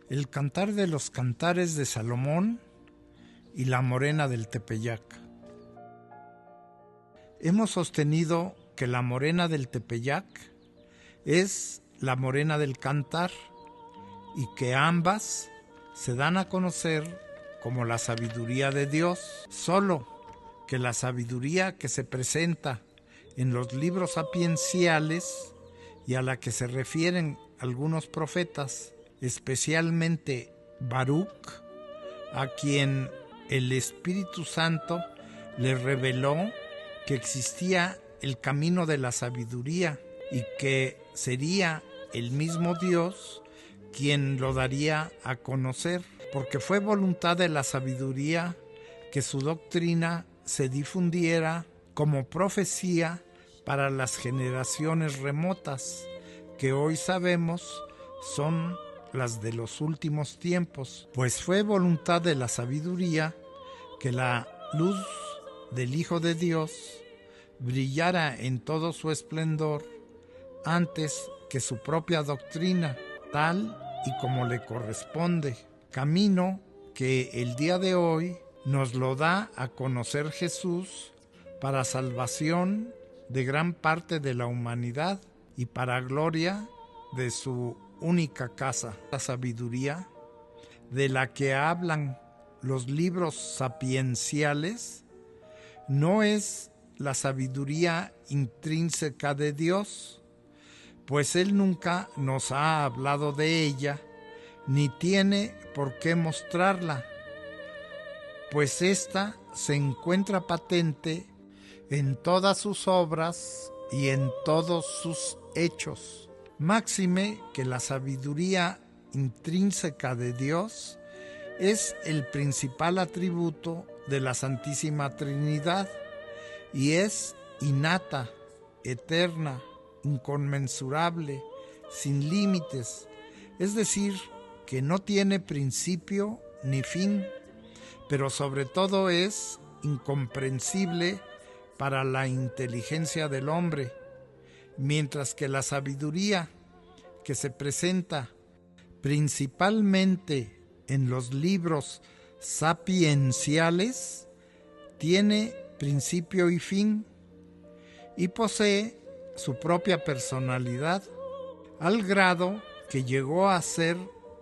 El Cantar de los Cantares de Salomón y la Morena del Tepeyac. Hemos sostenido que la Morena del Tepeyac es la Morena del Cantar y que ambas se dan a conocer como la sabiduría de Dios, solo que la sabiduría que se presenta en los libros sapienciales y a la que se refieren algunos profetas, especialmente Baruch, a quien el Espíritu Santo le reveló que existía el camino de la sabiduría y que sería el mismo Dios quien lo daría a conocer, porque fue voluntad de la sabiduría que su doctrina se difundiera como profecía para las generaciones remotas, que hoy sabemos son las de los últimos tiempos, pues fue voluntad de la sabiduría que la luz del Hijo de Dios brillara en todo su esplendor antes que su propia doctrina, tal y como le corresponde, camino que el día de hoy nos lo da a conocer Jesús para salvación de gran parte de la humanidad y para gloria de su única casa. La sabiduría de la que hablan los libros sapienciales no es la sabiduría intrínseca de Dios, pues Él nunca nos ha hablado de ella, ni tiene por qué mostrarla, pues ésta se encuentra patente en todas sus obras y en todos sus hechos. Máxime que la sabiduría intrínseca de Dios es el principal atributo de la Santísima Trinidad y es innata, eterna, inconmensurable, sin límites, es decir, que no tiene principio ni fin, pero sobre todo es incomprensible para la inteligencia del hombre, mientras que la sabiduría que se presenta principalmente en los libros sapienciales tiene principio y fin y posee su propia personalidad, al grado que llegó a ser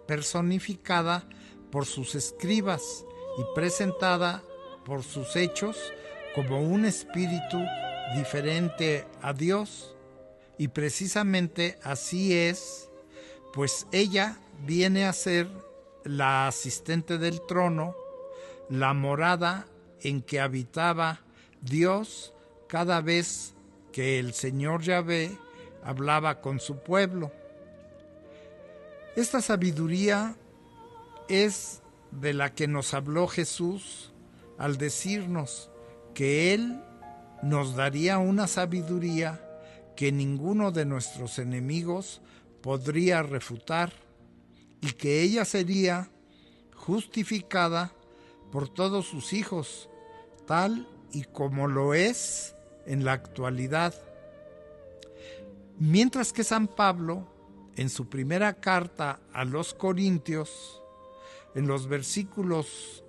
personificada por sus escribas y presentada por sus hechos como un espíritu diferente a Dios. Y precisamente así es, pues ella viene a ser la asistente del trono, la morada en que habitaba Dios cada vez que el Señor Yahvé hablaba con su pueblo. Esta sabiduría es de la que nos habló Jesús al decirnos que Él nos daría una sabiduría que ninguno de nuestros enemigos podría refutar y que ella sería justificada por todos sus hijos, tal y como lo es en la actualidad. Mientras que San Pablo, en su primera carta a los Corintios, en los versículos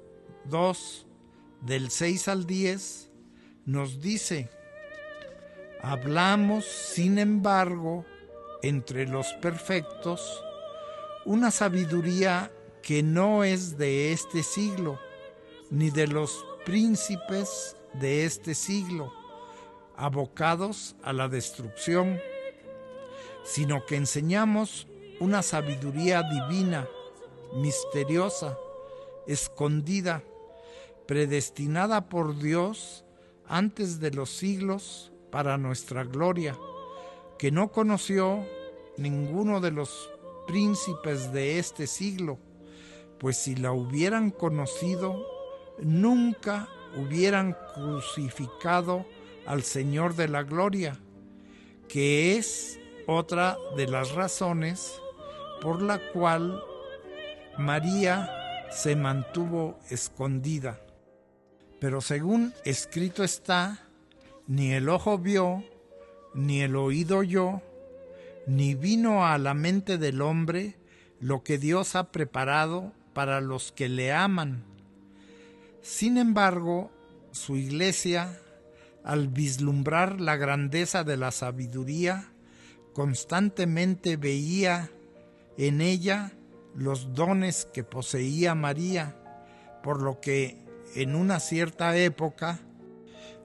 2, del 6 al 10, nos dice: hablamos, sin embargo, entre los perfectos, una sabiduría que no es de este siglo, ni de los príncipes de este siglo, abocados a la destrucción, sino que enseñamos una sabiduría divina, misteriosa, escondida, predestinada por Dios antes de los siglos para nuestra gloria, que no conoció ninguno de los príncipes de este siglo, pues si la hubieran conocido, nunca hubieran crucificado al Señor de la gloria, que es otra de las razones por la cual María se mantuvo escondida. Pero según escrito está, ni el ojo vio, ni el oído oyó, ni vino a la mente del hombre lo que Dios ha preparado para los que le aman. Sin embargo, su iglesia, al vislumbrar la grandeza de la sabiduría, constantemente veía en ella los dones que poseía María, por lo que en una cierta época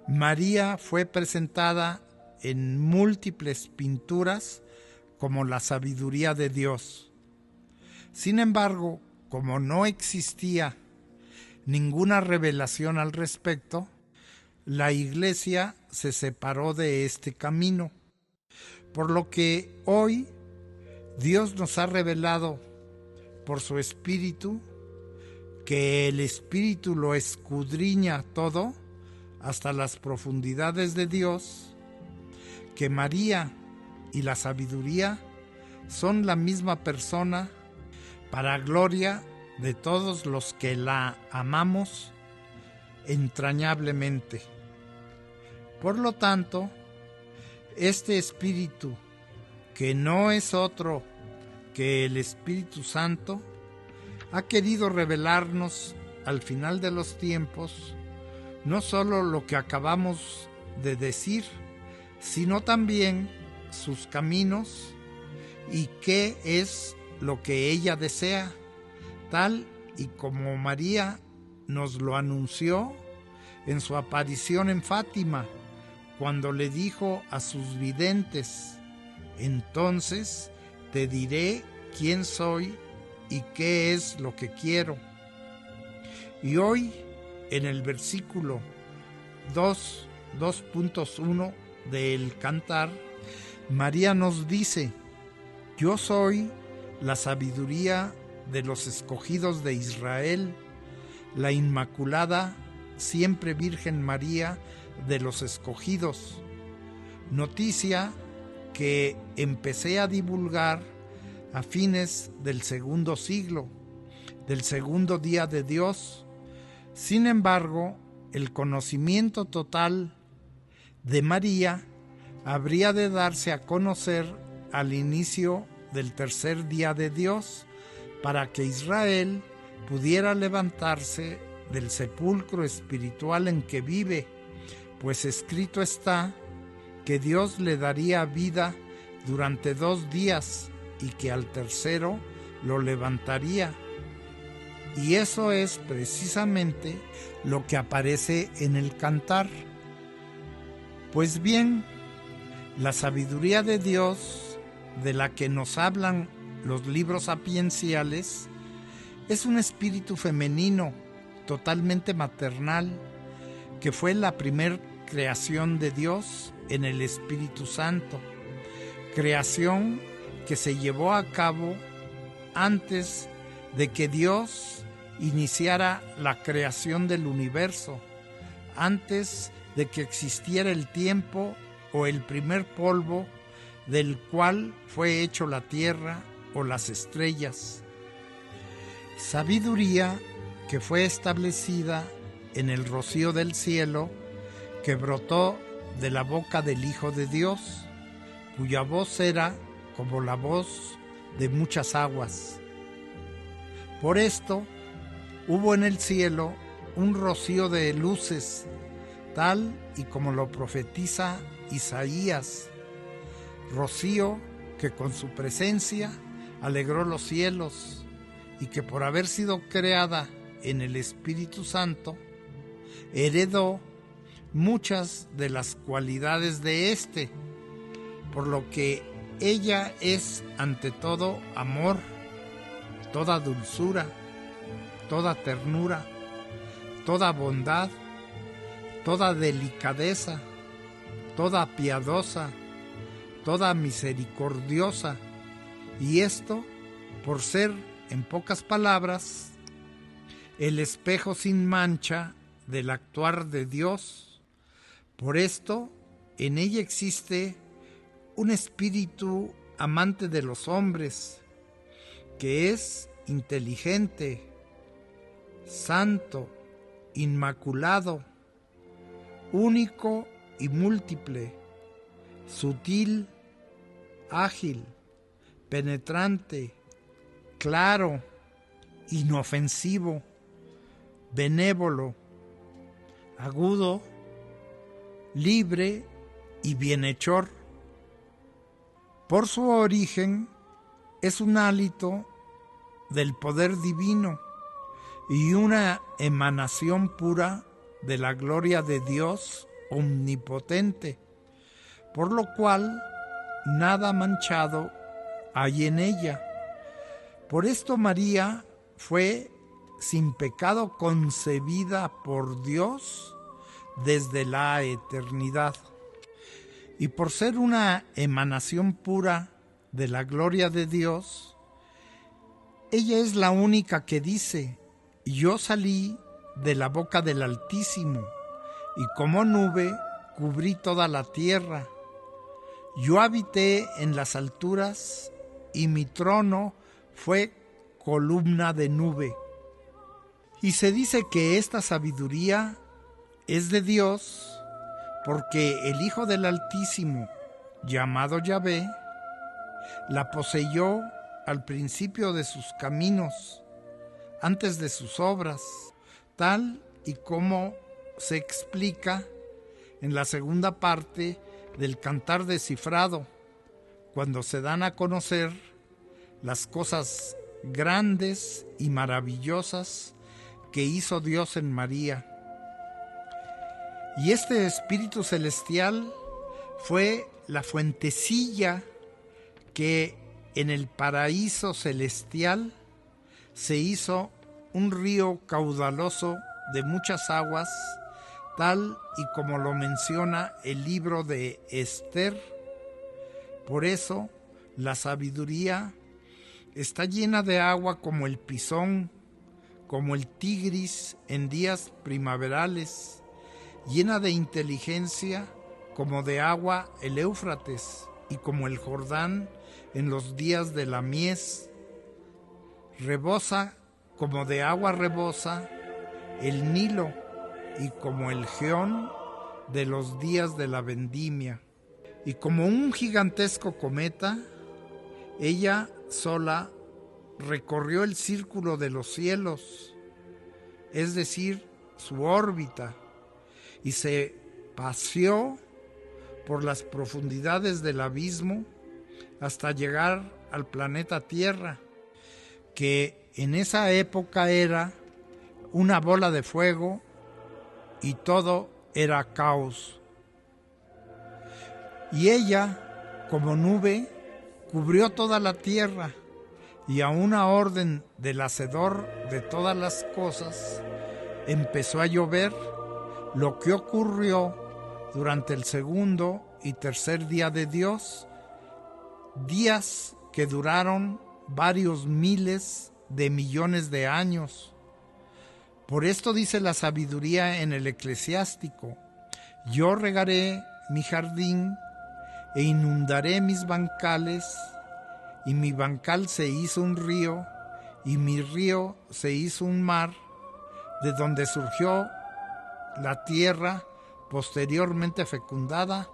María fue presentada en múltiples pinturas como la sabiduría de Dios. Sin embargo, como no existía ninguna revelación al respecto, la Iglesia se separó de este camino, por lo que hoy Dios nos ha revelado por su Espíritu, que el Espíritu lo escudriña todo hasta las profundidades de Dios, que María y la sabiduría son la misma persona, para gloria de todos los que la amamos entrañablemente. Por lo tanto, este Espíritu, que no es otro que el Espíritu Santo, ha querido revelarnos al final de los tiempos no solo lo que acabamos de decir, sino también sus caminos y qué es lo que ella desea, tal y como María nos lo anunció en su aparición en Fátima, cuando le dijo a sus videntes: entonces te diré quién soy y qué es lo que quiero. Y hoy, en el versículo 2.1 del Cantar, María nos dice: yo soy la sabiduría de los escogidos de Israel, la Inmaculada, siempre Virgen María de los escogidos. Noticia que empecé a divulgar a fines del segundo siglo, del segundo día de Dios. Sin embargo, el conocimiento total de María habría de darse a conocer al inicio del tercer día de Dios, para que Israel pudiera levantarse del sepulcro espiritual en que vive, pues escrito está que Dios le daría vida durante 2 días y que al tercero lo levantaría. Y eso es precisamente lo que aparece en el Cantar. Pues bien, la sabiduría de Dios, de la que nos hablan los libros sapienciales, es un espíritu femenino, totalmente maternal, que fue la primer creación de Dios en el Espíritu Santo, creación que se llevó a cabo antes de que Dios iniciara la creación del universo, antes de que existiera el tiempo o el primer polvo del cual fue hecho la tierra o las estrellas. Sabiduría que fue establecida en el rocío del cielo, que brotó de la boca del Hijo de Dios, cuya voz era como la voz de muchas aguas. Por esto hubo en el cielo un rocío de luces, tal y como lo profetiza Isaías, rocío que con su presencia alegró los cielos y que por haber sido creada en el Espíritu Santo, heredó muchas de las cualidades de éste, por lo que ella es ante todo amor, toda dulzura, toda ternura, toda bondad, toda delicadeza, toda piadosa, toda misericordiosa, y esto por ser, en pocas palabras, el espejo sin mancha del actuar de Dios. Por esto, en ella existe un espíritu amante de los hombres, que es inteligente, santo, inmaculado, único y múltiple, sutil, ágil, penetrante, claro, inofensivo, benévolo, agudo, libre y bienhechor. Por su origen es un hálito del poder divino y una emanación pura de la gloria de Dios omnipotente, por lo cual nada manchado hay en ella. Por esto María fue sin pecado concebida por Dios desde la eternidad. Y por ser una emanación pura de la gloria de Dios, ella es la única que dice: yo salí de la boca del Altísimo, y como nube cubrí toda la tierra. Yo habité en las alturas, y mi trono fue columna de nube. Y se dice que esta sabiduría es de Dios, porque el Hijo del Altísimo, llamado Yahvé, la poseyó al principio de sus caminos, antes de sus obras, tal y como se explica en la segunda parte del Cantar descifrado, cuando se dan a conocer las cosas grandes y maravillosas que hizo Dios en María. Y este Espíritu Celestial fue la fuentecilla que en el paraíso celestial se hizo un río caudaloso de muchas aguas, tal y como lo menciona el libro de Esther. Por eso la sabiduría está llena de agua como el Pisón, como el Tigris en días primaverales, llena de inteligencia como de agua el Éufrates y como el Jordán en los días de la mies. Rebosa como de agua rebosa el Nilo y como el Geón de los días de la vendimia. Y como un gigantesco cometa, ella sola recorrió el círculo de los cielos, es decir, su órbita, y se paseó por las profundidades del abismo hasta llegar al planeta Tierra, que en esa época era una bola de fuego y todo era caos. Y ella, como nube, cubrió toda la tierra, y a una orden del Hacedor de todas las cosas empezó a llover, lo que ocurrió durante el segundo y tercer día de Dios, días que duraron varios miles de millones de años. Por esto dice la sabiduría en el Eclesiástico: yo regaré mi jardín e inundaré mis bancales, y mi bancal se hizo un río, y mi río se hizo un mar, de donde surgió la tierra posteriormente fecundada,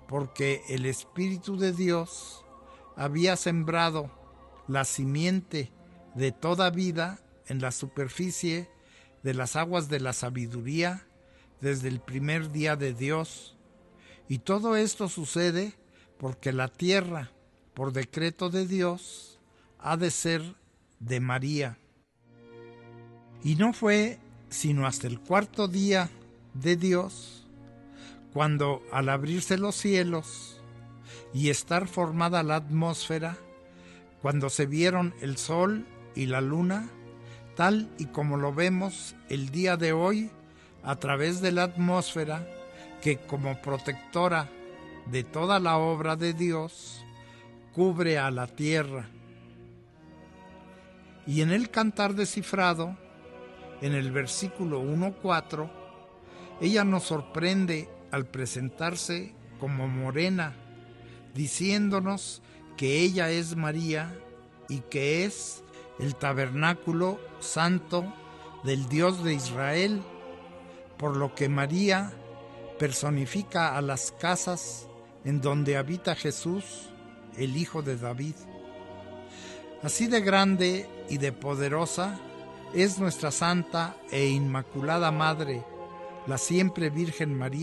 porque el Espíritu de Dios había sembrado la simiente de toda vida en la superficie de las aguas de la sabiduría desde el primer día de Dios. Y todo esto sucede porque la tierra, por decreto de Dios, ha de ser de María. Y no fue sino hasta el cuarto día de Dios, cuando al abrirse los cielos y estar formada la atmósfera, cuando se vieron el sol y la luna, tal y como lo vemos el día de hoy a través de la atmósfera, que como protectora de toda la obra de Dios, cubre a la tierra. Y en el Cantar descifrado, en el versículo 1:4, ella nos sorprende al presentarse como morena, diciéndonos que ella es María y que es el tabernáculo santo del Dios de Israel, por lo que María personifica a las casas en donde habita Jesús, el Hijo de David. Así de grande y de poderosa es nuestra Santa e Inmaculada Madre, la siempre Virgen María.